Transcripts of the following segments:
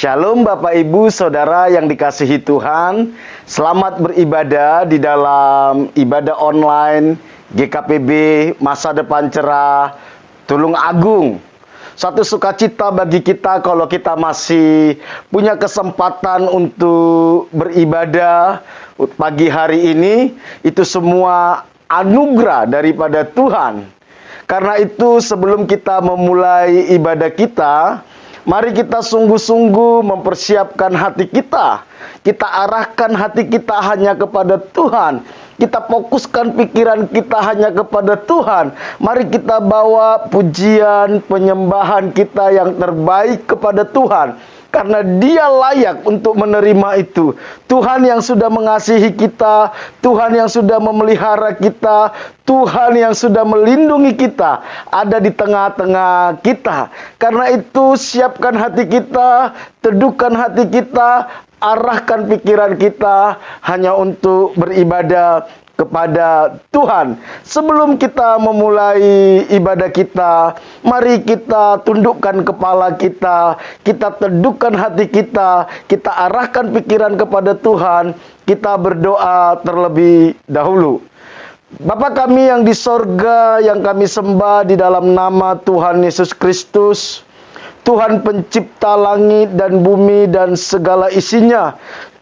Shalom Bapak Ibu Saudara yang dikasihi Tuhan. Selamat beribadah di dalam ibadah online GKPB Masa Depan Cerah Tulung Agung. Satu sukacita bagi kita kalau kita masih punya kesempatan untuk beribadah pagi hari ini. Itu semua anugerah daripada Tuhan. Karena itu sebelum kita memulai ibadah kita, mari kita sungguh-sungguh mempersiapkan hati kita. Kita arahkan hati kita hanya kepada Tuhan. Kita fokuskan pikiran kita hanya kepada Tuhan. Mari kita bawa pujian, penyembahan kita yang terbaik kepada Tuhan. Karena Dia layak untuk menerima itu. Tuhan yang sudah mengasihi kita, Tuhan yang sudah memelihara kita, Tuhan yang sudah melindungi kita, ada di tengah-tengah kita. Karena itu siapkan hati kita, teduhkan hati kita, arahkan pikiran kita hanya untuk beribadah kepada Tuhan. Sebelum kita memulai ibadah kita, mari kita tundukkan kepala kita, kita teduhkan hati kita, kita arahkan pikiran kepada Tuhan, kita berdoa terlebih dahulu. Bapa kami yang di sorga, yang kami sembah di dalam nama Tuhan Yesus Kristus, Tuhan pencipta langit dan bumi dan segala isinya,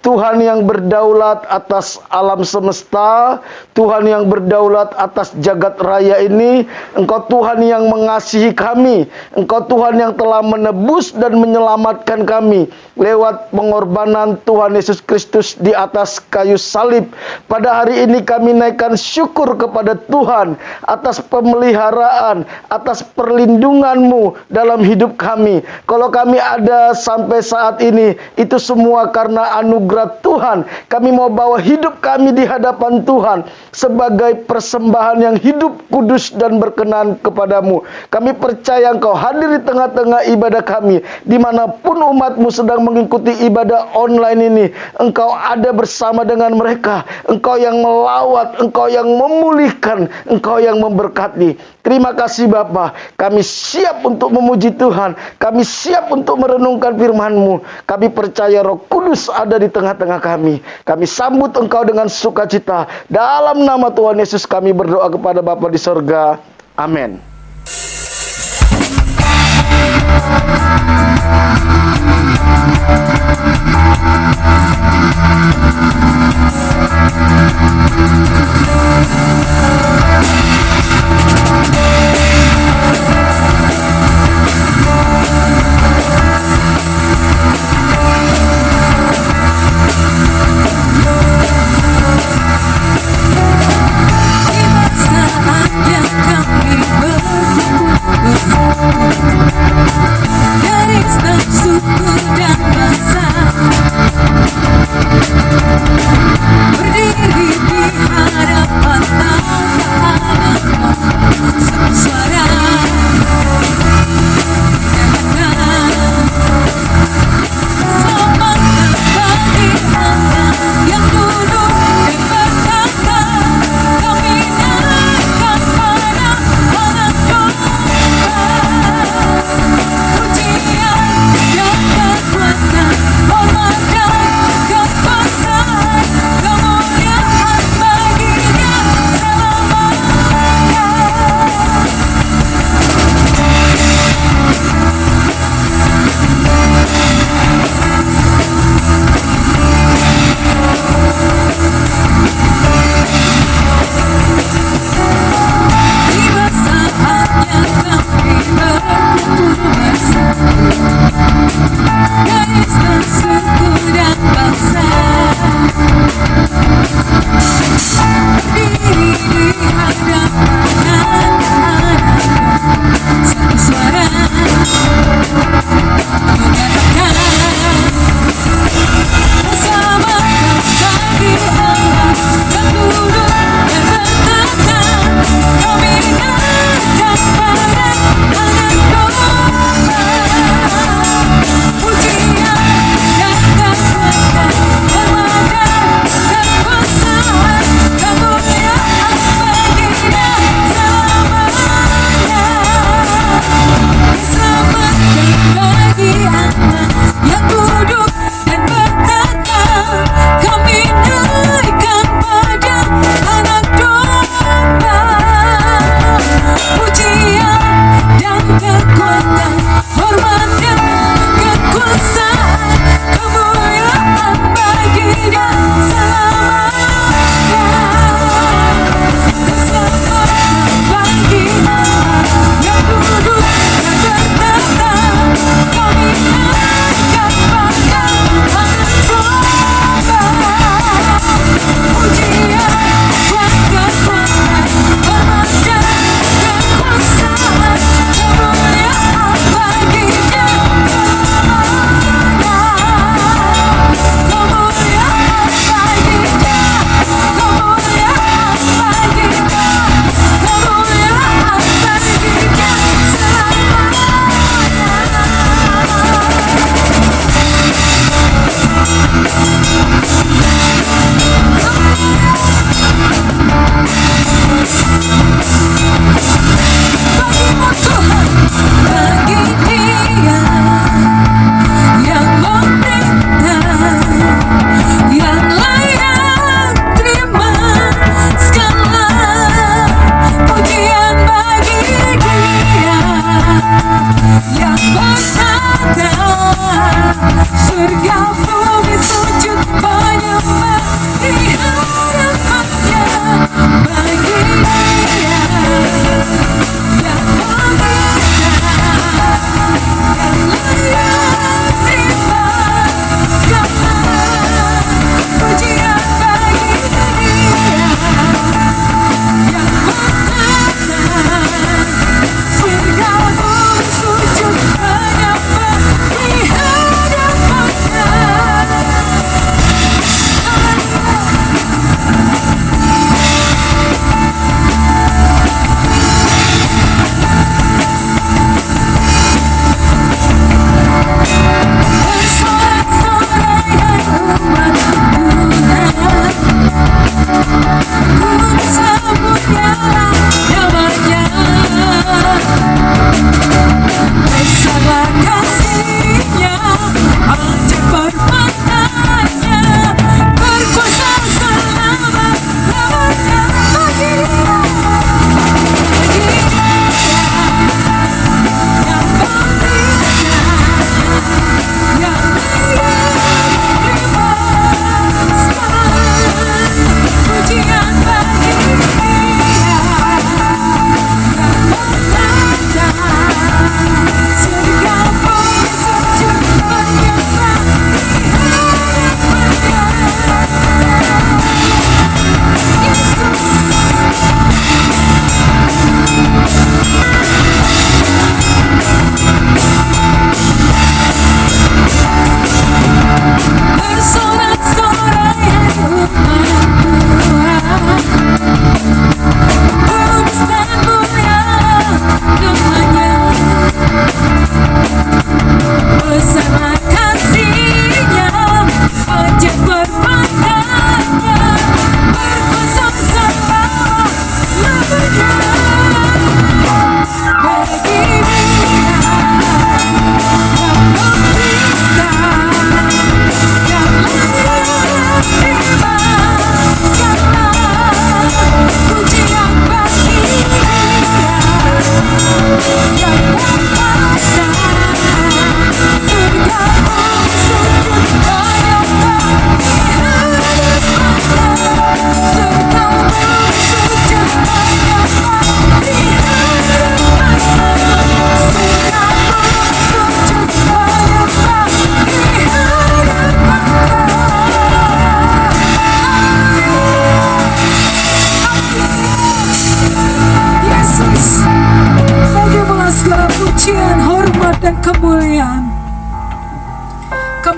Tuhan yang berdaulat atas alam semesta, Tuhan yang berdaulat atas jagat raya ini. Engkau Tuhan yang mengasihi kami, Engkau Tuhan yang telah menebus dan menyelamatkan kami lewat pengorbanan Tuhan Yesus Kristus di atas kayu salib. Pada hari ini kami naikkan syukur kepada Tuhan atas pemeliharaan, atas perlindungan-Mu dalam hidup kami. Kalau kami ada sampai saat ini, itu semua karena anugerah Tuhan. Kami mau bawa hidup kami di hadapan Tuhan sebagai persembahan yang hidup, kudus, dan berkenan kepadamu. Kami percaya Engkau hadir di tengah-tengah ibadah kami. Dimanapun umat-Mu sedang mengikuti ibadah online ini, Engkau ada bersama dengan mereka. Engkau yang melawat, Engkau yang memulihkan, Engkau yang memberkati. Terima kasih Bapa. Kami siap untuk memuji Tuhan. Kami siap untuk merenungkan firman-Mu. Kami percaya Roh Kudus ada di tengah-tengah kami. Kami sambut Engkau dengan sukacita. Dalam nama Tuhan Yesus kami berdoa kepada Bapa di sorga. Amin. Dari setiap suku dan bangsa berdiri di hadapan tata Allah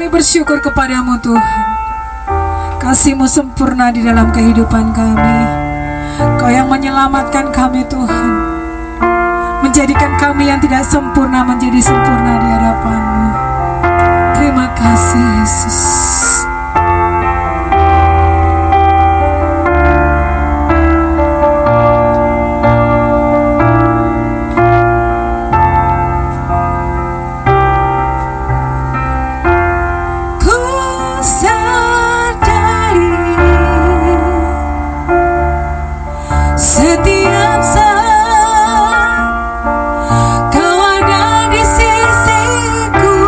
kami bersyukur kepadamu Tuhan. Kasih-Mu sempurna di dalam kehidupan kami. Kau yang menyelamatkan kami Tuhan, menjadikan kami yang tidak sempurna menjadi sempurna di hadapan-Mu. Terima kasih Yesus. Ku sadari setiap saat Kau ada di sisiku.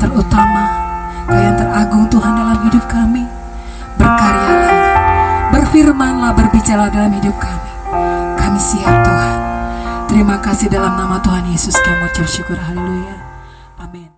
terutama, Kau yang teragung Tuhan dalam hidup kami. Berkaryalah, berfirmanlah, berbicara dalam hidup kami. Kami siap Tuhan. Terima kasih dalam nama Tuhan Yesus kami ucap syukur. Haleluya. Amin.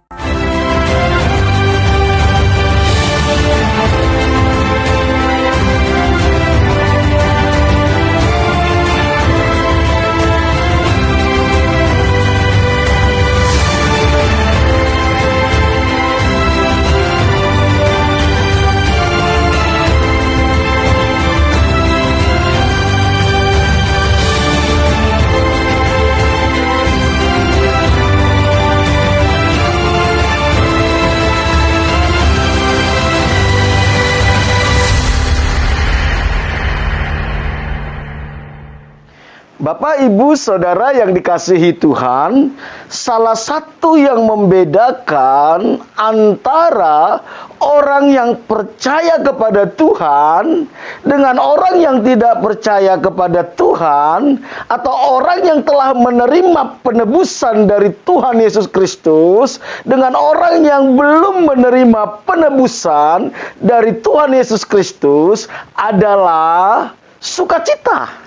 Bapak, Ibu, Saudara yang dikasihi Tuhan, salah satu yang membedakan antara orang yang percaya kepada Tuhan dengan orang yang tidak percaya kepada Tuhan, atau orang yang telah menerima penebusan dari Tuhan Yesus Kristus dengan orang yang belum menerima penebusan dari Tuhan Yesus Kristus adalah sukacita.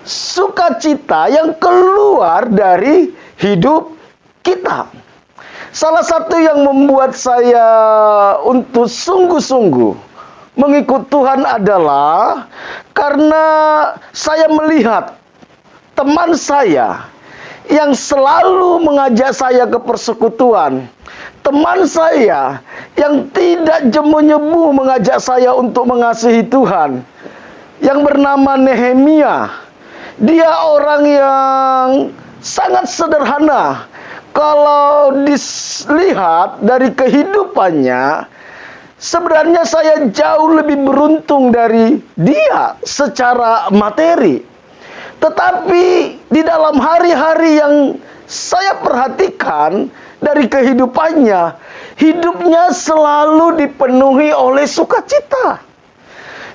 Sukacita yang keluar dari hidup kita. Salah satu yang membuat saya untuk sungguh-sungguh mengikut Tuhan adalah karena saya melihat teman saya yang selalu mengajak saya ke persekutuan. Teman saya yang tidak jemu-jemu mengajak saya untuk mengasihi Tuhan, yang bernama Nehemia. Dia orang yang sangat sederhana. Kalau dilihat dari kehidupannya, sebenarnya saya jauh lebih beruntung dari dia secara materi. Tetapi di dalam hari-hari yang saya perhatikan dari kehidupannya, hidupnya selalu dipenuhi oleh sukacita.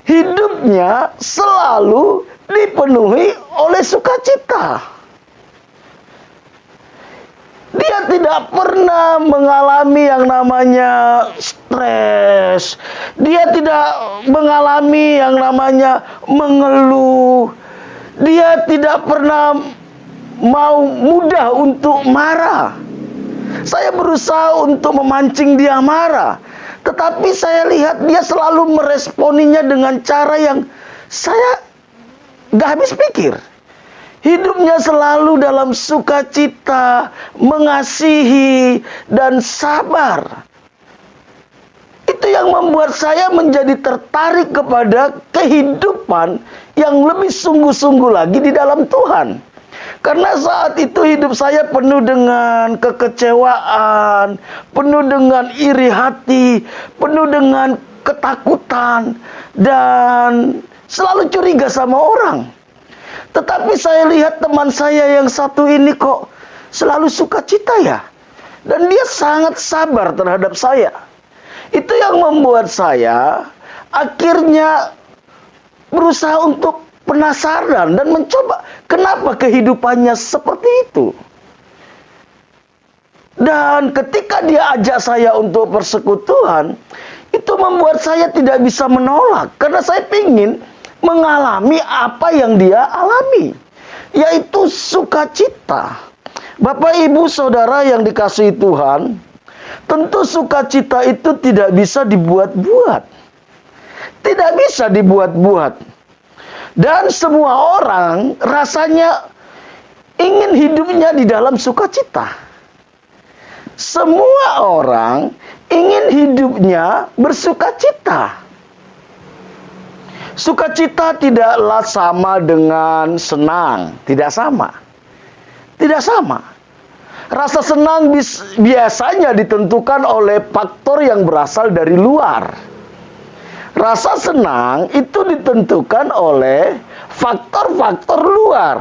Hidupnya selalu dipenuhi oleh sukacita. Dia tidak pernah mengalami yang namanya stres. Dia tidak mengalami yang namanya mengeluh. Dia tidak pernah mudah untuk marah. Saya berusaha untuk memancing dia marah, tetapi saya lihat dia selalu meresponinya dengan cara yang saya gak habis pikir. Hidupnya selalu dalam sukacita, mengasihi, dan sabar. Itu yang membuat saya menjadi tertarik kepada kehidupan yang lebih sungguh-sungguh lagi di dalam Tuhan. Karena saat itu hidup saya penuh dengan kekecewaan, penuh dengan iri hati, penuh dengan ketakutan, dan selalu curiga sama orang. Tetapi saya lihat teman saya yang satu ini kok selalu sukacita ya. Dan dia sangat sabar terhadap saya. Itu yang membuat saya akhirnya berusaha untuk penasaran dan mencoba kenapa kehidupannya seperti itu. Dan ketika dia ajak saya untuk persekutuan, itu membuat saya tidak bisa menolak. Karena saya ingin mengalami apa yang dia alami, yaitu sukacita. Bapak, Ibu, Saudara yang dikasihi Tuhan, tentu sukacita itu tidak bisa dibuat-buat. Tidak bisa dibuat-buat. Dan semua orang rasanya ingin hidupnya di dalam sukacita. Semua orang ingin hidupnya bersukacita. Sukacita tidaklah sama dengan senang. Tidak sama. Tidak sama. Rasa senang biasanya ditentukan oleh faktor yang berasal dari luar. Rasa senang itu ditentukan oleh faktor-faktor luar.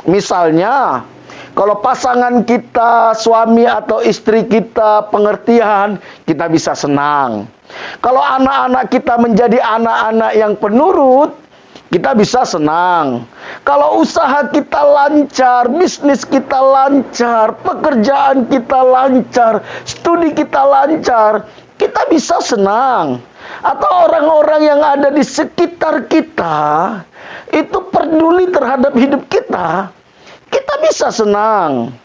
Misalnya, kalau pasangan kita, suami atau istri kita pengertian, kita bisa senang. Kalau anak-anak kita menjadi anak-anak yang penurut, kita bisa senang. Kalau usaha kita lancar, bisnis kita lancar, pekerjaan kita lancar, studi kita lancar, kita bisa senang. Atau orang-orang yang ada di sekitar kita itu peduli terhadap hidup kita, kita bisa senang.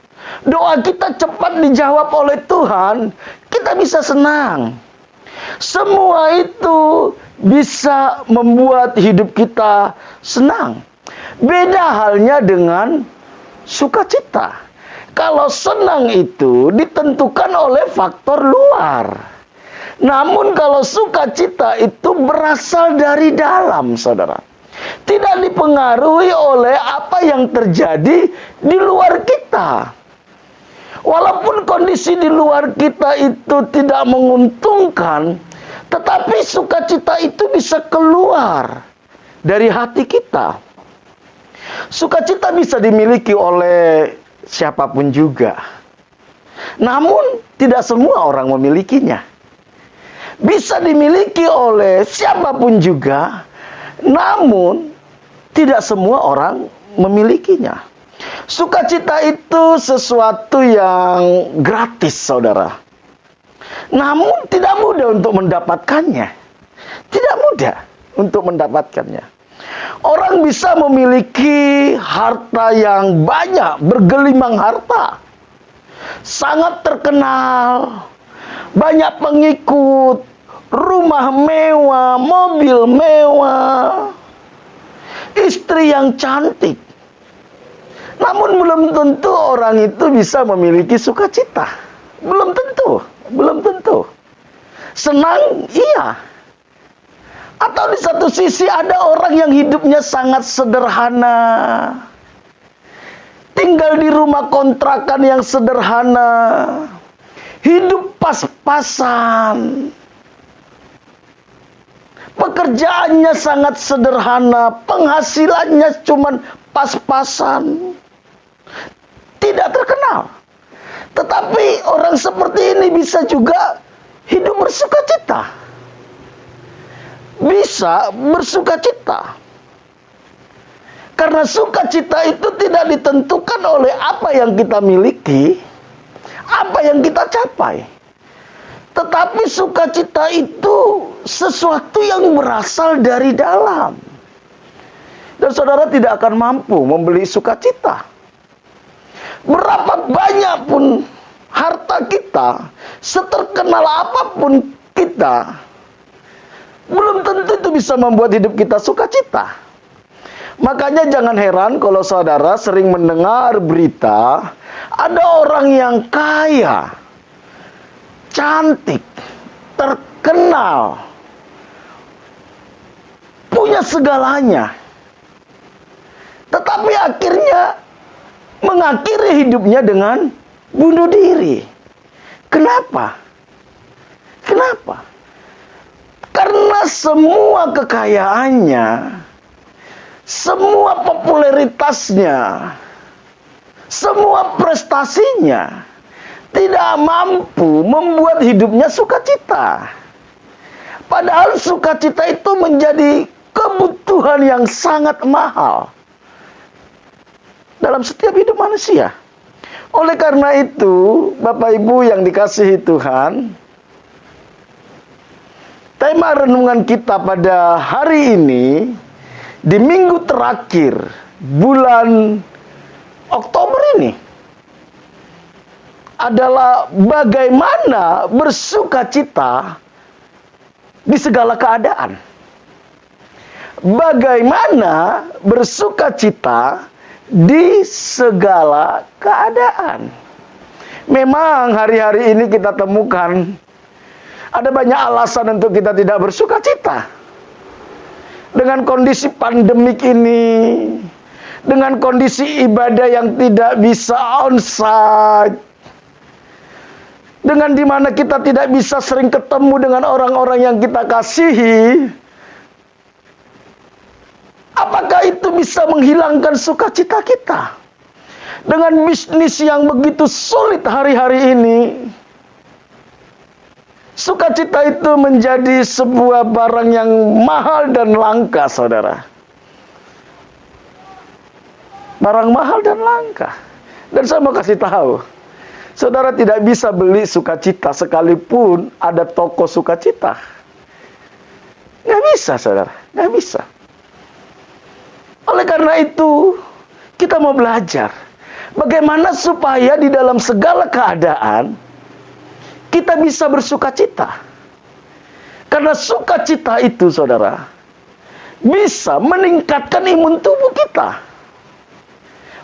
Doa kita cepat dijawab oleh Tuhan, kita bisa senang. Semua itu bisa membuat hidup kita senang. Beda halnya dengan sukacita. Kalau senang itu ditentukan oleh faktor luar. Namun kalau sukacita itu berasal dari dalam, saudara. Tidak dipengaruhi oleh apa yang terjadi di luar kita. Walaupun kondisi di luar kita itu tidak menguntungkan, tetapi sukacita itu bisa keluar dari hati kita. Sukacita bisa dimiliki oleh siapapun juga. Namun tidak semua orang memilikinya. Bisa dimiliki oleh siapapun juga, namun tidak semua orang memilikinya. Sukacita itu sesuatu yang gratis, saudara. Namun tidak mudah untuk mendapatkannya. Tidak mudah untuk mendapatkannya. Orang bisa memiliki harta yang banyak, bergelimang harta. Sangat terkenal, banyak pengikut, rumah mewah, mobil mewah, istri yang cantik. Namun belum tentu orang itu bisa memiliki sukacita. Belum tentu, belum tentu. Senang, iya. Atau di satu sisi ada orang yang hidupnya sangat sederhana. Tinggal di rumah kontrakan yang sederhana. Hidup pas-pasan. Pekerjaannya sangat sederhana. Penghasilannya cuma pas-pasan. Tidak terkenal. Tetapi orang seperti ini bisa juga hidup bersukacita. Bisa bersukacita. Karena sukacita itu tidak ditentukan oleh apa yang kita miliki, apa yang kita capai. Tetapi sukacita itu sesuatu yang berasal dari dalam. Dan saudara tidak akan mampu membeli sukacita. Berapa banyak pun harta kita, seterkenal apapun kita, belum tentu itu bisa membuat hidup kita sukacita. Makanya jangan heran kalau saudara sering mendengar berita, ada orang yang kaya, cantik, terkenal, punya segalanya. Tetapi akhirnya mengakhiri hidupnya dengan bunuh diri. Kenapa? Kenapa? Karena semua kekayaannya, semua popularitasnya, semua prestasinya tidak mampu membuat hidupnya sukacita. Padahal sukacita itu menjadi kebutuhan yang sangat mahal dalam setiap hidup manusia. Oleh karena itu, Bapak Ibu yang dikasihi Tuhan, tema renungan kita pada hari ini, di minggu terakhir bulan Oktober ini, adalah bagaimana bersukacita di segala keadaan. Bagaimana bersukacita di segala keadaan. Memang hari-hari ini kita temukan ada banyak alasan untuk kita tidak bersukacita. Dengan kondisi pandemik ini, dengan kondisi ibadah yang tidak bisa onsite, dengan dimana kita tidak bisa sering ketemu dengan orang-orang yang kita kasihi, apakah itu bisa menghilangkan sukacita kita? Dengan bisnis yang begitu sulit hari-hari ini, sukacita itu menjadi sebuah barang yang mahal dan langka, saudara. barang mahal dan langka. Dan saya mau kasih tahu, saudara tidak bisa beli sukacita sekalipun ada toko sukacita. Nggak bisa, saudara. Nggak bisa. Oleh karena itu, kita mau belajar bagaimana supaya di dalam segala keadaan kita bisa bersukacita. Karena sukacita itu, saudara, bisa meningkatkan imun tubuh kita,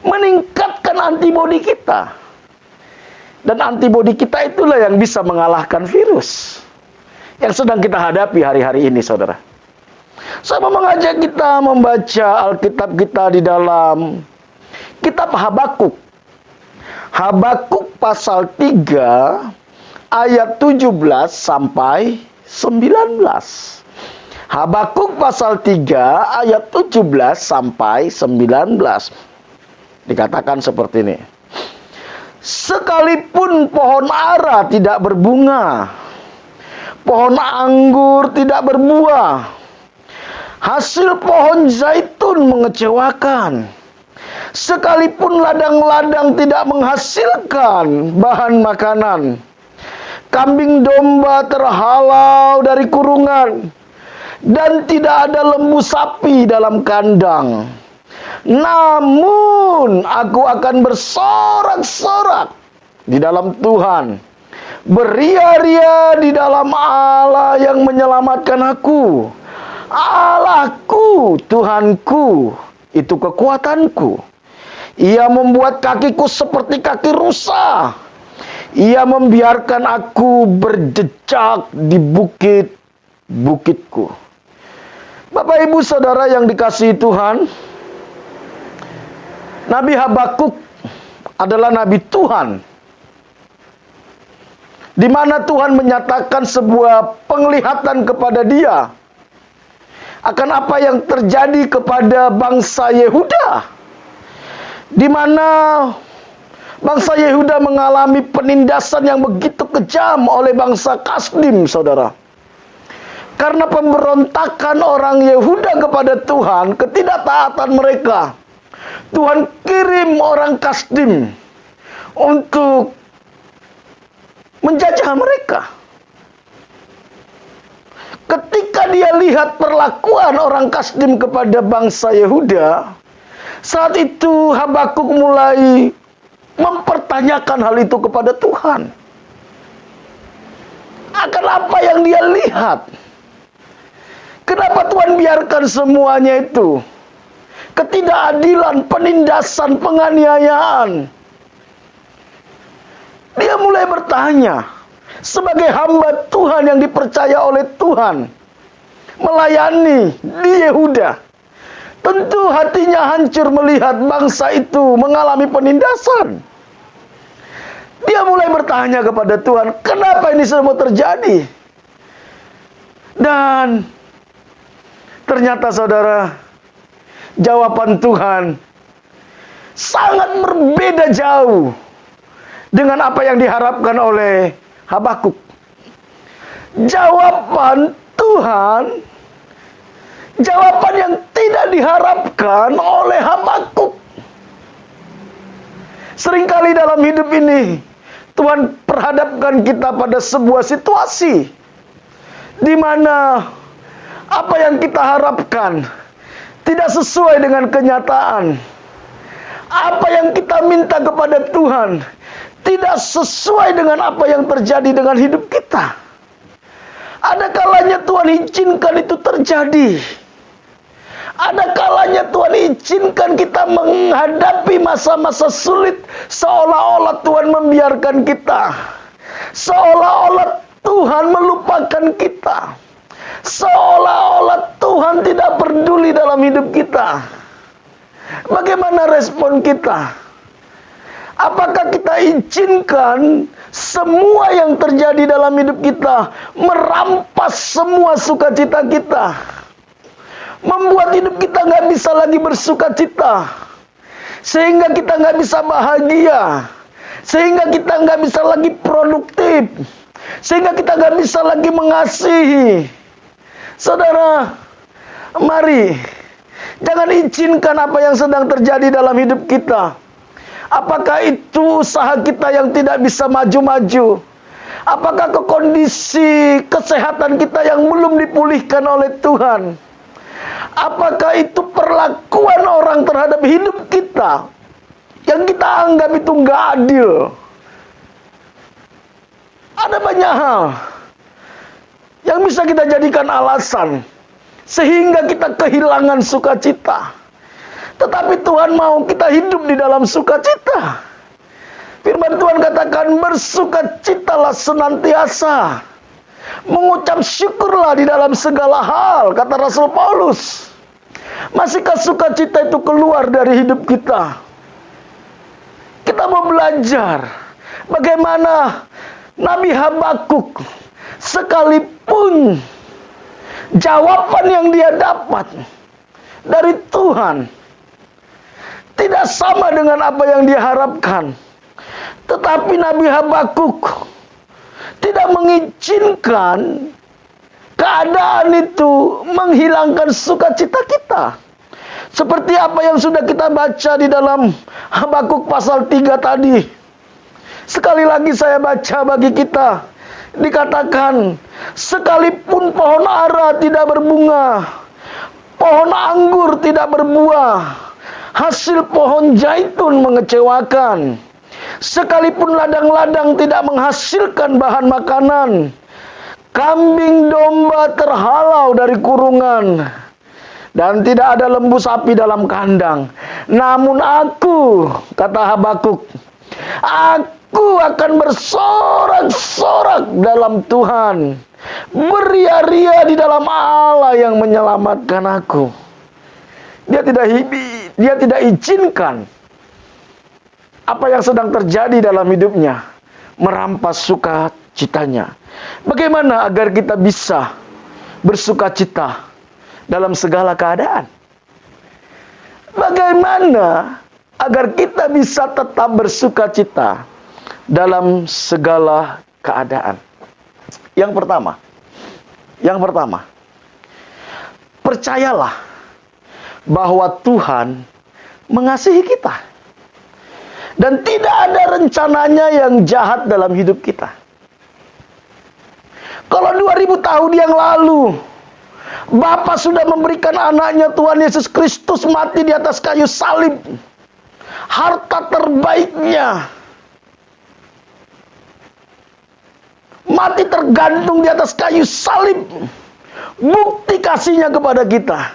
meningkatkan antibodi kita. Dan antibodi kita itulah yang bisa mengalahkan virus yang sedang kita hadapi hari-hari ini, saudara. Saya mau mengajak kita membaca Alkitab kita di dalam kitab Habakuk. Habakuk pasal 3 ayat 17 sampai 19. Habakuk pasal 3 ayat 17 sampai 19. Dikatakan seperti ini. Sekalipun pohon ara tidak berbunga, pohon anggur tidak berbuah, hasil pohon zaitun mengecewakan, sekalipun ladang-ladang tidak menghasilkan bahan makanan, kambing domba terhalau dari kurungan, dan tidak ada lembu sapi dalam kandang. Namun aku akan bersorak-sorak di dalam Tuhan, beria-ria di dalam Allah yang menyelamatkan aku. Allahku, Tuhanku, itu kekuatanku. Ia membuat kakiku seperti kaki rusa. Ia membiarkan aku berjejak di bukit-bukitku. Bapak, Ibu, Saudara yang dikasihi Tuhan, Nabi Habakuk adalah Nabi Tuhan, di mana Tuhan menyatakan sebuah penglihatan kepada dia akan apa yang terjadi kepada bangsa Yehuda, di mana bangsa Yehuda mengalami penindasan yang begitu kejam oleh bangsa Kasdim, saudara. Karena pemberontakan orang Yehuda kepada Tuhan, ketidaktaatan mereka, Tuhan kirim orang Kasdim untuk menjajah mereka. Ketika dia lihat perlakuan orang Kasdim kepada bangsa Yehuda, saat itu Habakuk mulai mempertanyakan hal itu kepada Tuhan. Akan apa yang dia lihat? Kenapa Tuhan biarkan semuanya itu? Ketidakadilan, penindasan, penganiayaan. Dia mulai bertanya, sebagai hamba Tuhan yang dipercaya oleh Tuhan, melayani di Yehuda, tentu hatinya hancur melihat bangsa itu mengalami penindasan. Dia mulai bertanya kepada Tuhan, kenapa ini semua terjadi? Dan ternyata, saudara, jawaban Tuhan sangat berbeda jauh dengan apa yang diharapkan oleh Habakuk. Jawaban Tuhan, jawaban yang tidak diharapkan oleh Habakuk. Seringkali dalam hidup ini Tuhan perhadapkan kita pada sebuah situasi di mana apa yang kita harapkan tidak sesuai dengan kenyataan. Apa yang kita minta kepada Tuhan tidak sesuai dengan apa yang terjadi dengan hidup kita. Ada kalanya Tuhan izinkan itu terjadi. Ada kalanya Tuhan izinkan kita menghadapi masa-masa sulit, seolah-olah Tuhan membiarkan kita, seolah-olah Tuhan melupakan kita, seolah-olah Tuhan tidak peduli dalam hidup kita. Bagaimana respon kita? Apakah kita izinkan semua yang terjadi dalam hidup kita merampas semua sukacita kita, membuat hidup kita nggak bisa lagi bersukacita, sehingga kita nggak bisa bahagia, sehingga kita nggak bisa lagi produktif, sehingga kita nggak bisa lagi mengasihi? Saudara, mari Jangan izinkan apa yang sedang terjadi dalam hidup kita. Apakah itu usaha kita yang tidak bisa maju-maju? Apakah kondisi kesehatan kita yang belum dipulihkan oleh Tuhan? Apakah itu perlakuan orang terhadap hidup kita yang kita anggap itu nggak adil? Ada banyak hal yang bisa kita jadikan alasan sehingga kita kehilangan sukacita. Tetapi Tuhan mau kita hidup di dalam sukacita. Firman Tuhan katakan, bersukacitalah senantiasa, mengucap syukurlah di dalam segala hal, kata Rasul Paulus. Masihkah sukacita itu keluar dari hidup kita? Kita mau belajar bagaimana Nabi Habakuk, sekalipun jawaban yang dia dapat dari Tuhan tidak sama dengan apa yang dia harapkan, tetapi Nabi Habakuk tidak mengizinkan keadaan itu menghilangkan sukacita kita. Seperti apa yang sudah kita baca di dalam Habakuk pasal 3 tadi. Sekali lagi saya baca bagi kita. Dikatakan, sekalipun pohon ara tidak berbunga, pohon anggur tidak berbuah, hasil pohon zaitun mengecewakan, sekalipun ladang-ladang tidak menghasilkan bahan makanan, kambing domba terhalau dari kurungan, dan tidak ada lembu sapi dalam kandang. Namun aku, kata Habakuk, aku akan bersorak-sorak dalam Tuhan, beria-ria di dalam Allah yang menyelamatkan aku. Dia tidak izinkan apa yang sedang terjadi dalam hidupnya merampas sukacitanya. Bagaimana agar kita bisa bersukacita dalam segala keadaan? Bagaimana agar kita bisa tetap bersukacita dalam segala keadaan? Yang pertama, percayalah bahwa Tuhan mengasihi kita. Dan tidak ada rencananya yang jahat dalam hidup kita. Kalau 2000 tahun yang lalu Bapa sudah memberikan anaknya Tuhan Yesus Kristus mati di atas kayu salib, harta terbaiknya mati tergantung di atas kayu salib, bukti kasihnya kepada kita.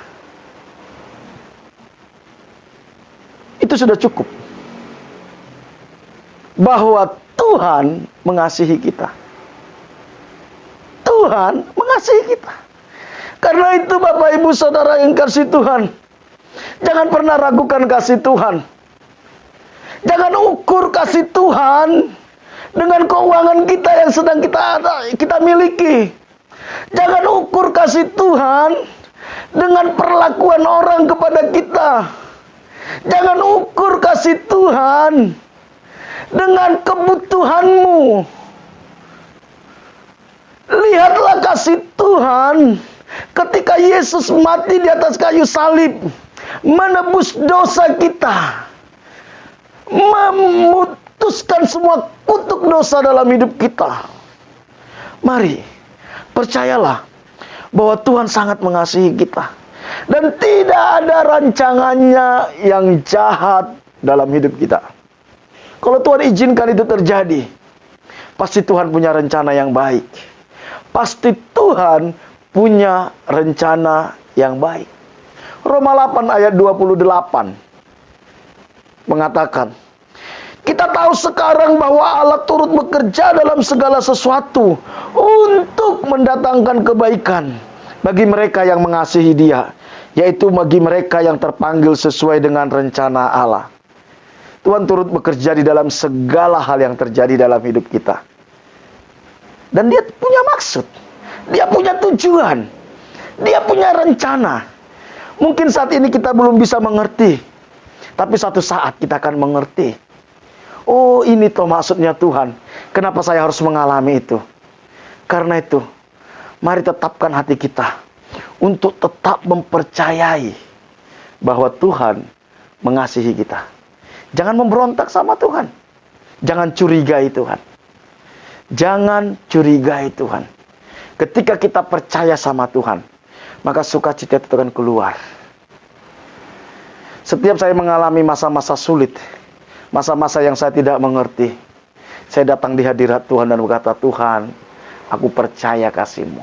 Itu sudah cukup bahwa Tuhan mengasihi kita. Tuhan mengasihi kita. Karena itu Bapak Ibu Saudara yang kasih Tuhan, jangan pernah ragukan kasih Tuhan. Jangan ukur kasih Tuhan dengan keuangan kita yang sedang kita miliki. Jangan ukur kasih Tuhan dengan perlakuan orang kepada kita. Jangan ukur kasih Tuhan dengan kebutuhanmu. Lihatlah kasih Tuhan ketika Yesus mati di atas kayu salib, menebus dosa kita, memutuskan semua kutuk dosa dalam hidup kita. Mari, percayalah bahwa Tuhan sangat mengasihi kita. Dan tidak ada rancangannya yang jahat dalam hidup kita. Kalau Tuhan izinkan itu terjadi, pasti Tuhan punya rencana yang baik. Pasti Tuhan punya rencana yang baik. Roma 8 ayat 28 mengatakan, kita tahu sekarang bahwa Allah turut bekerja dalam segala sesuatu untuk mendatangkan kebaikan bagi mereka yang mengasihi Dia, yaitu bagi mereka yang terpanggil sesuai dengan rencana Allah. Tuhan turut bekerja di dalam segala hal yang terjadi dalam hidup kita. Dan Dia punya maksud. Dia punya tujuan. Dia punya rencana. Mungkin saat ini kita belum bisa mengerti, tapi suatu saat kita akan mengerti. Oh, ini toh maksudnya Tuhan. Kenapa saya harus mengalami itu? Karena itu, mari tetapkan hati kita untuk tetap mempercayai bahwa Tuhan mengasihi kita. Jangan memberontak sama Tuhan. Jangan curigai Tuhan. Jangan curigai Tuhan. Ketika kita percaya sama Tuhan, maka sukacita itu akan keluar. Setiap saya mengalami masa-masa sulit, masa-masa yang saya tidak mengerti, saya datang di hadirat Tuhan dan berkata, Tuhan, aku percaya kasih-Mu.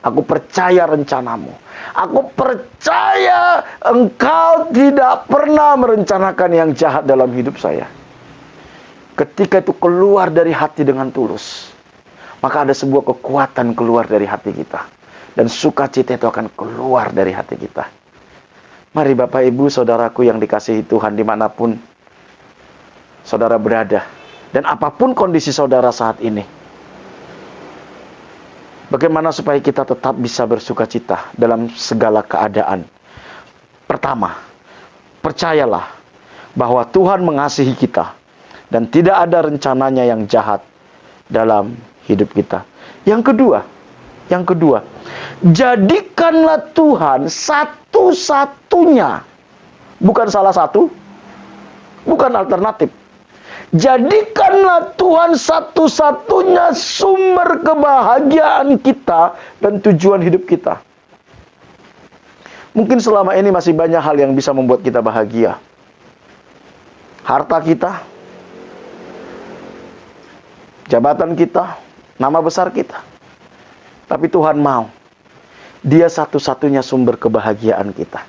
Aku percaya rencanamu. Aku percaya Engkau tidak pernah merencanakan yang jahat dalam hidup saya. Ketika itu keluar dari hati dengan tulus, maka ada sebuah kekuatan keluar dari hati kita. Dan sukacita itu akan keluar dari hati kita. Mari Bapak Ibu Saudaraku yang dikasihi Tuhan dimanapun saudara berada. Dan apapun kondisi saudara saat ini. Bagaimana supaya kita tetap bisa bersukacita dalam segala keadaan? Pertama, percayalah bahwa Tuhan mengasihi kita dan tidak ada rencananya yang jahat dalam hidup kita. Yang kedua, jadikanlah Tuhan satu-satunya, bukan salah satu, bukan alternatif. Jadikanlah Tuhan satu-satunya sumber kebahagiaan kita dan tujuan hidup kita. Mungkin selama ini masih banyak hal yang bisa membuat kita bahagia. Harta kita, jabatan kita, nama besar kita. Tapi Tuhan mau, Dia satu-satunya sumber kebahagiaan kita.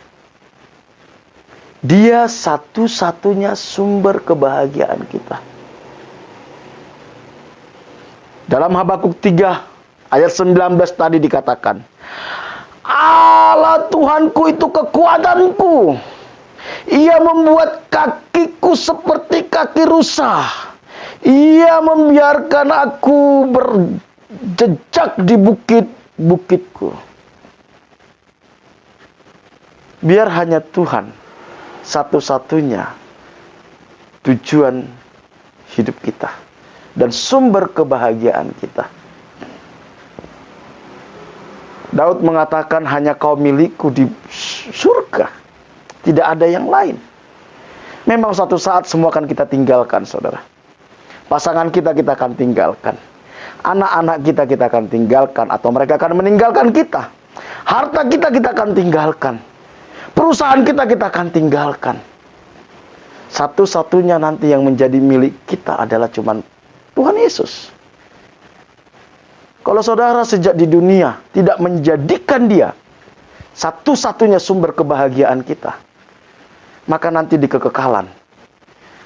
Dia satu-satunya sumber kebahagiaan kita. Dalam Habakuk 3 ayat 19 tadi dikatakan, Allah Tuhanku itu kekuatanku. Ia membuat kakiku seperti kaki rusa. Ia membiarkan aku berjejak di bukit-bukitku. Biar hanya Tuhan satu-satunya tujuan hidup kita dan sumber kebahagiaan kita. Daud mengatakan, hanya Kau milikku di surga, tidak ada yang lain. Memang suatu saat semua akan kita tinggalkan, saudara. Pasangan kita akan tinggalkan, anak-anak kita akan tinggalkan, atau mereka akan meninggalkan kita. Harta kita akan tinggalkan. Perusahaan kita akan tinggalkan. Satu-satunya nanti yang menjadi milik kita adalah cuma Tuhan Yesus. Kalau saudara sejak di dunia tidak menjadikan Dia satu-satunya sumber kebahagiaan kita, maka nanti di kekekalan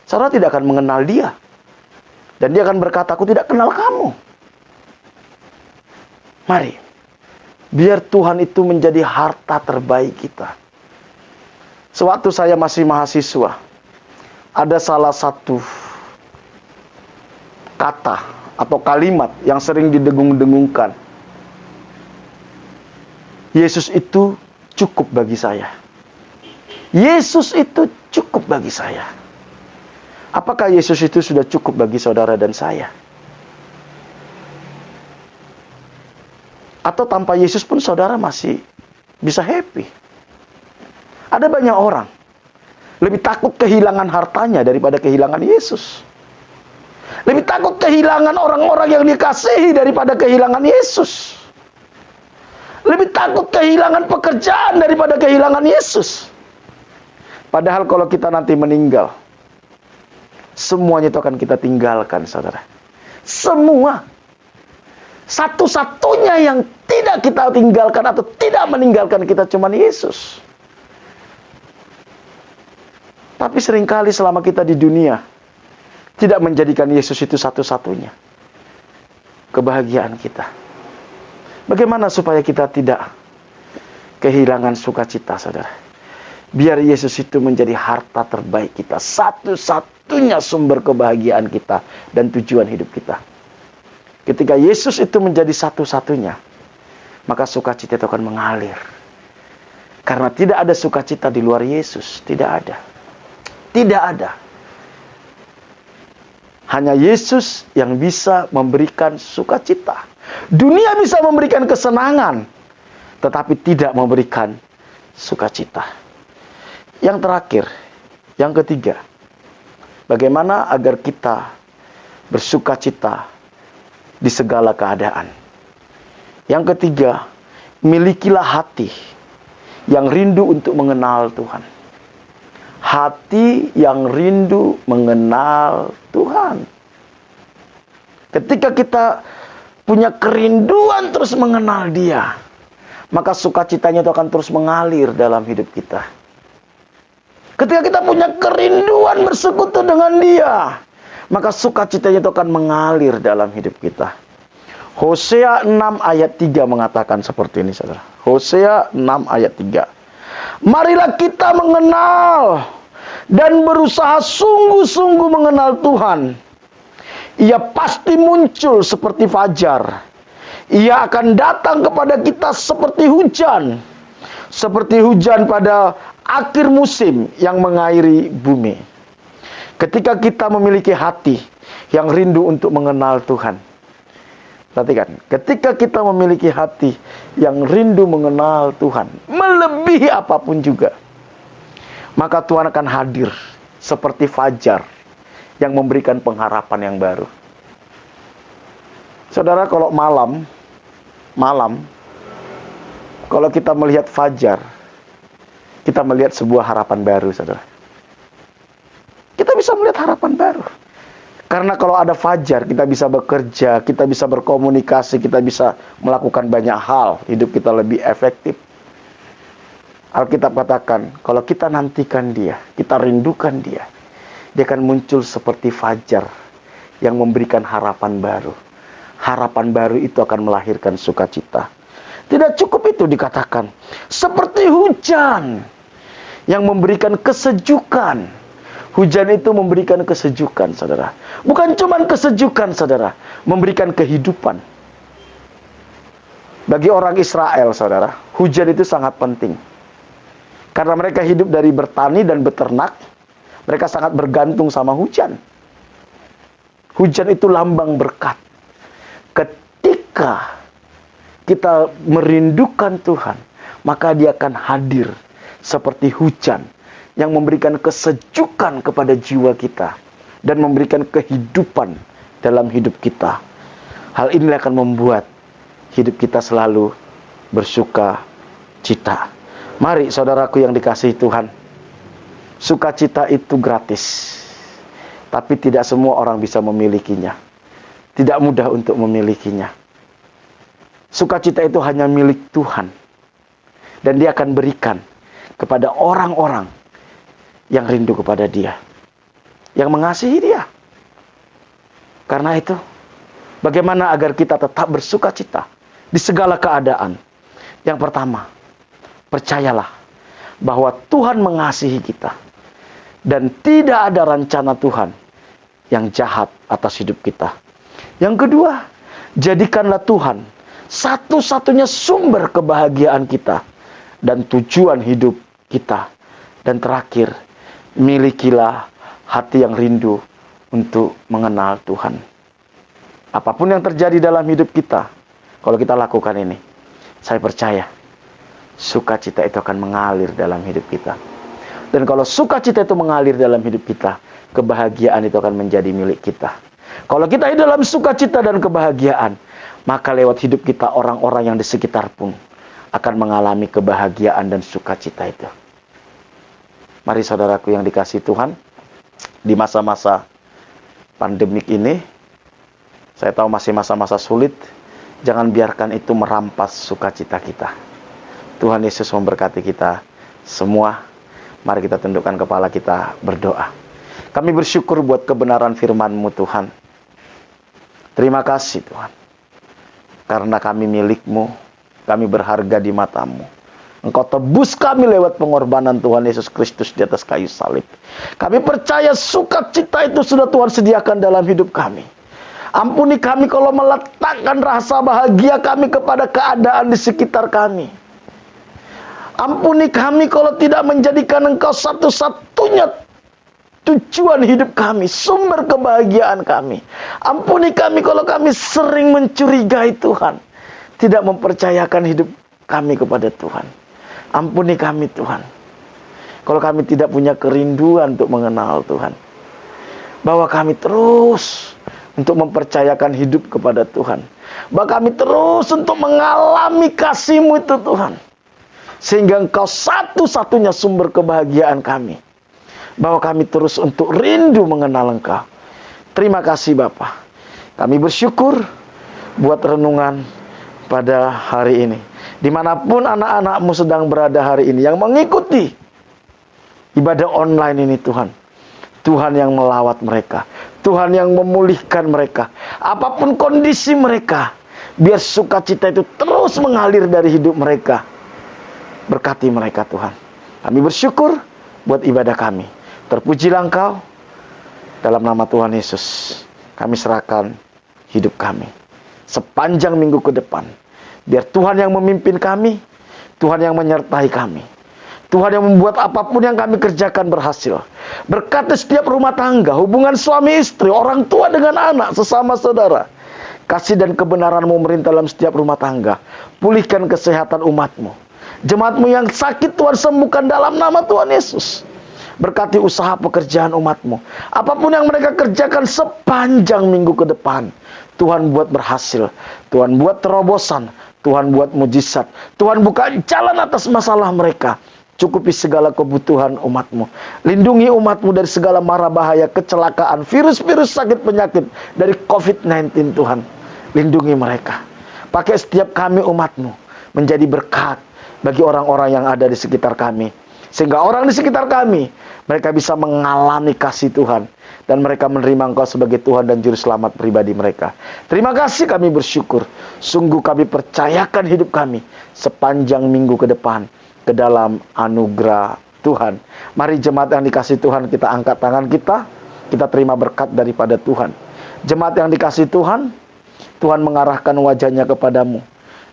saudara tidak akan mengenal Dia. Dan Dia akan berkata, aku tidak kenal kamu. Mari, biar Tuhan itu menjadi harta terbaik kita. Sewaktu saya masih mahasiswa, ada salah satu kata atau kalimat yang sering didengung-dengungkan. Yesus itu cukup bagi saya. Yesus itu cukup bagi saya. Apakah Yesus itu sudah cukup bagi saudara dan saya? Atau tanpa Yesus pun saudara masih bisa happy? Ada banyak orang lebih takut kehilangan hartanya daripada kehilangan Yesus. Lebih takut kehilangan orang-orang yang dikasihi daripada kehilangan Yesus. Lebih takut kehilangan pekerjaan daripada kehilangan Yesus. Padahal kalau kita nanti meninggal, semuanya itu akan kita tinggalkan, saudara. Semua. Satu-satunya yang tidak kita tinggalkan atau tidak meninggalkan kita cuma Yesus. Tapi seringkali selama kita di dunia, tidak menjadikan Yesus itu satu-satunya kebahagiaan kita. Bagaimana supaya kita tidak kehilangan sukacita, saudara? Biar Yesus itu menjadi harta terbaik kita, satu-satunya sumber kebahagiaan kita dan tujuan hidup kita. Ketika Yesus itu menjadi satu-satunya, maka sukacita itu akan mengalir. Karena tidak ada sukacita di luar Yesus, tidak ada. Tidak ada. Hanya Yesus yang bisa memberikan sukacita. Dunia bisa memberikan kesenangan, tetapi tidak memberikan sukacita. Yang terakhir, yang ketiga, bagaimana agar kita bersukacita di segala keadaan. Yang ketiga, milikilah hati yang rindu untuk mengenal Tuhan. Hati yang rindu mengenal Tuhan. Ketika kita punya kerinduan terus mengenal Dia, maka sukacitanya itu akan terus mengalir dalam hidup kita. Ketika kita punya kerinduan bersekutu dengan Dia, maka sukacitanya itu akan mengalir dalam hidup kita. Hosea 6 ayat 3 mengatakan seperti ini, saudara. Hosea 6 ayat 3. Marilah kita mengenal dan berusaha sungguh-sungguh mengenal Tuhan. Ia pasti muncul seperti fajar. Ia akan datang kepada kita seperti hujan. Seperti hujan pada akhir musim yang mengairi bumi. Ketika kita memiliki hati yang rindu untuk mengenal Tuhan. Perhatikan, ketika kita memiliki hati yang rindu mengenal Tuhan, melebihi apapun juga, maka Tuhan akan hadir seperti fajar yang memberikan pengharapan yang baru. Saudara, kalau malam, kalau kita melihat fajar, kita melihat sebuah harapan baru, saudara. Kita bisa melihat harapan baru. Karena kalau ada fajar, kita bisa bekerja, kita bisa berkomunikasi, kita bisa melakukan banyak hal. Hidup kita lebih efektif. Alkitab katakan, kalau kita nantikan Dia, kita rindukan Dia, Dia akan muncul seperti fajar yang memberikan harapan baru. Harapan baru itu akan melahirkan sukacita. Tidak cukup itu dikatakan, seperti hujan yang memberikan kesejukan. Hujan itu memberikan kesejukan, saudara. Bukan cuma kesejukan, saudara, memberikan kehidupan. Bagi orang Israel, saudara, hujan itu sangat penting. Karena mereka hidup dari bertani dan beternak, mereka sangat bergantung sama hujan. Hujan itu lambang berkat. Ketika kita merindukan Tuhan, maka Dia akan hadir seperti hujan yang memberikan kesejukan kepada jiwa kita dan memberikan kehidupan dalam hidup kita. Hal ini akan membuat hidup kita selalu bersuka cita. Mari saudaraku yang dikasihi Tuhan, sukacita itu gratis, tapi tidak semua orang bisa memilikinya. Tidak mudah untuk memilikinya. Sukacita itu hanya milik Tuhan, dan Dia akan berikan kepada orang-orang yang rindu kepada Dia, yang mengasihi Dia. Karena itu, bagaimana agar kita tetap bersukacita di segala keadaan? Yang pertama, percayalah bahwa Tuhan mengasihi kita, dan tidak ada rencana Tuhan yang jahat atas hidup kita. Yang kedua, jadikanlah Tuhan satu-satunya sumber kebahagiaan kita dan tujuan hidup kita. Dan terakhir, milikilah hati yang rindu untuk mengenal Tuhan. Apapun yang terjadi dalam hidup kita, kalau kita lakukan ini, saya percaya sukacita itu akan mengalir dalam hidup kita. Dan kalau sukacita itu mengalir dalam hidup kita, kebahagiaan itu akan menjadi milik kita. Kalau kita hidup dalam sukacita dan kebahagiaan, maka lewat hidup kita orang-orang yang di sekitar pun akan mengalami kebahagiaan dan sukacita itu. Mari saudaraku yang dikasihi Tuhan, di masa-masa pandemik ini, saya tahu masih masa-masa sulit, jangan biarkan itu merampas sukacita kita. Tuhan Yesus memberkati kita semua. Mari kita tundukkan kepala kita berdoa. Kami bersyukur buat kebenaran firman-Mu Tuhan. Terima kasih Tuhan, karena kami milik-Mu, kami berharga di mata-Mu. Engkau tebus kami lewat pengorbanan Tuhan Yesus Kristus di atas kayu salib. Kami percaya sukacita itu sudah Tuhan sediakan dalam hidup kami. Ampuni kami kalau meletakkan rasa bahagia kami kepada keadaan di sekitar kami. Ampuni kami kalau tidak menjadikan Engkau satu-satunya tujuan hidup kami, sumber kebahagiaan kami. Ampuni kami kalau kami sering mencurigai Tuhan, tidak mempercayakan hidup kami kepada Tuhan. Ampuni kami Tuhan. kalau kami tidak punya kerinduan untuk mengenal Tuhan. Bawa kami terus untuk mempercayakan hidup kepada Tuhan. Bawa kami terus untuk mengalami kasih-Mu itu Tuhan. Sehingga Engkau satu-satunya sumber kebahagiaan kami. Bawa kami terus untuk rindu mengenal Engkau. Terima kasih Bapa. Kami bersyukur buat renungan pada hari ini. Dimanapun anak-anak-Mu sedang berada hari ini, yang mengikuti ibadah online ini Tuhan. Tuhan yang melawat mereka. Tuhan yang memulihkan mereka. Apapun kondisi mereka, biar sukacita itu terus mengalir dari hidup mereka. Berkati mereka Tuhan. Kami bersyukur buat ibadah kami. Terpujilah Engkau. Dalam nama Tuhan Yesus, kami serahkan hidup kami. Sepanjang minggu ke depan, biar Tuhan yang memimpin kami, Tuhan yang menyertai kami, Tuhan yang membuat apapun yang kami kerjakan berhasil. Berkati setiap rumah tangga, hubungan suami istri, orang tua dengan anak, sesama saudara. Kasih dan kebenaran-Mu merintah dalam setiap rumah tangga. Pulihkan kesehatan umat-Mu. Jemaat-Mu yang sakit Tuhan sembuhkan dalam nama Tuhan Yesus. Berkati usaha pekerjaan umat-Mu. Apapun yang mereka kerjakan sepanjang minggu ke depan, Tuhan buat berhasil. Tuhan buat terobosan. Tuhan buat mujizat. Tuhan buka jalan atas masalah mereka. Cukupi segala kebutuhan umat-Mu. Lindungi umat-Mu dari segala mara bahaya, kecelakaan, virus-virus sakit penyakit, dari COVID-19 Tuhan. Lindungi mereka. Pakai setiap kami umat-Mu menjadi berkat bagi orang-orang yang ada di sekitar kami. Sehingga orang di sekitar kami, mereka bisa mengalami kasih Tuhan. Dan mereka menerima Engkau sebagai Tuhan dan Juru Selamat pribadi mereka. Terima kasih, kami bersyukur. Sungguh kami percayakan hidup kami sepanjang minggu ke depan ke dalam anugerah Tuhan. Mari jemaat yang dikasih Tuhan, kita angkat tangan kita. Kita terima berkat daripada Tuhan. Jemaat yang dikasih Tuhan, Tuhan mengarahkan wajahnya kepadamu.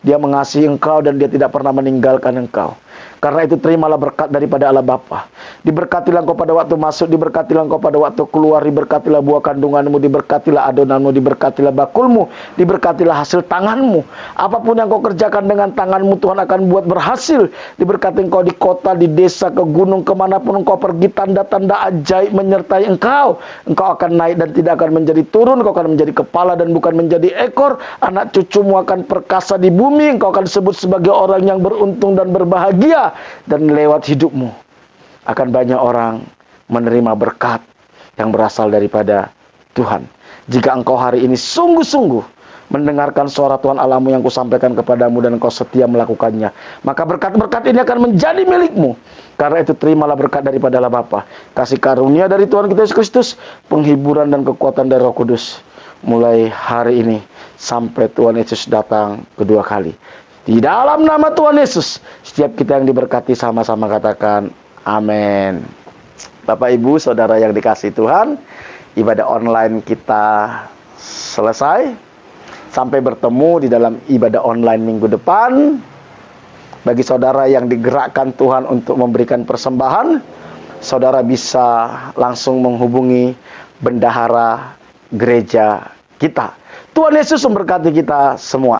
Dia mengasihi engkau dan Dia tidak pernah meninggalkan engkau. Karena itu terimalah berkat daripada Allah Bapa. Diberkatilah engkau pada waktu masuk, diberkatilah engkau pada waktu keluar, diberkatilah buah kandunganmu, diberkatilah adonanmu, diberkatilah bakulmu, diberkatilah hasil tanganmu. Apapun yang kau kerjakan dengan tanganmu, Tuhan akan buat berhasil. Diberkati engkau di kota, di desa, ke gunung, kemanapun engkau pergi, tanda-tanda ajaib menyertai engkau. Engkau akan naik dan tidak akan menjadi turun. Engkau akan menjadi kepala dan bukan menjadi ekor. Anak cucumu akan perkasa di bumi. Engkau akan disebut sebagai orang yang beruntung dan berbahagia. Dan lewat hidupmu akan banyak orang menerima berkat yang berasal daripada Tuhan. Jika engkau hari ini sungguh-sungguh mendengarkan suara Tuhan Allahmu yang kusampaikan kepadamu dan engkau setia melakukannya, maka berkat-berkat ini akan menjadi milikmu. Karena itu terimalah berkat daripada Allah Bapa, kasih karunia dari Tuhan kita Yesus Kristus, penghiburan dan kekuatan dari Roh Kudus, mulai hari ini sampai Tuhan Yesus datang kedua kali. Di dalam nama Tuhan Yesus, setiap kita yang diberkati sama-sama katakan amin. Bapak Ibu Saudara yang dikasihi Tuhan, ibadah online kita selesai. Sampai bertemu di dalam ibadah online minggu depan. Bagi saudara yang digerakkan Tuhan untuk memberikan persembahan, saudara bisa langsung menghubungi bendahara gereja kita. Tuhan Yesus memberkati kita semua.